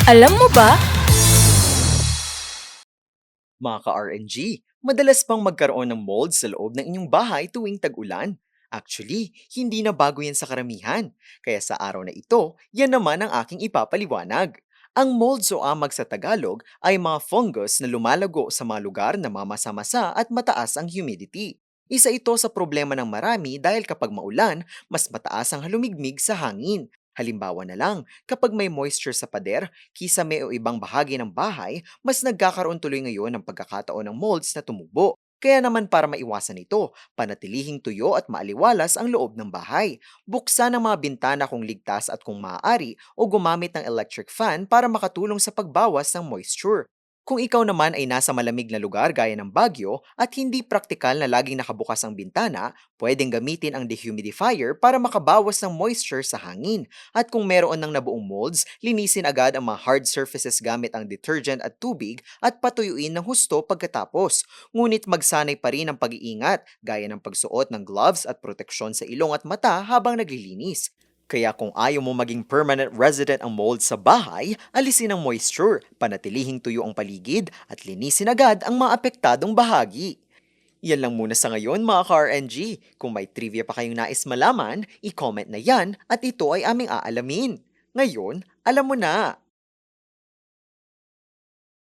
Alam mo ba? Mga ka-RNG, madalas bang magkaroon ng mold sa loob ng inyong bahay tuwing tag-ulan? Actually, hindi na bago yan sa karamihan. Kaya sa araw na ito, yan naman ang aking ipapaliwanag. Ang molds o amag sa Tagalog ay mga fungus na lumalago sa mga lugar na mamasa-masa at mataas ang humidity. Isa ito sa problema ng marami dahil kapag maulan, mas mataas ang halumigmig sa hangin. Halimbawa na lang, kapag may moisture sa pader, kisame o ibang bahagi ng bahay, mas nagkakaroon tuloy ngayon ng pagkakataon ng molds na tumubo. Kaya naman para maiwasan ito, panatilihing tuyo at maaliwalas ang loob ng bahay. Buksan ang mga bintana kung ligtas at kung maaari o gumamit ng electric fan para makatulong sa pagbawas ng moisture. Kung ikaw naman ay nasa malamig na lugar gaya ng Baguio at hindi praktikal na laging nakabukas ang bintana, pwedeng gamitin ang dehumidifier para makabawas ng moisture sa hangin. At kung meron ng nabuong molds, linisin agad ang mga hard surfaces gamit ang detergent at tubig at patuyuin ng husto pagkatapos. Ngunit magsanay pa rin ang pag-iingat, gaya ng pagsuot ng gloves at proteksyon sa ilong at mata habang naglilinis. Kaya kung ayaw mo maging permanent resident ang mold sa bahay, alisin ang moisture, panatilihing tuyo ang paligid, at linisin agad ang mga apektadong bahagi. Yan lang muna sa ngayon mga ka-RNG. Kung may trivia pa kayong nais malaman, i-comment na yan at ito ay aming aalamin. Ngayon, alam mo na!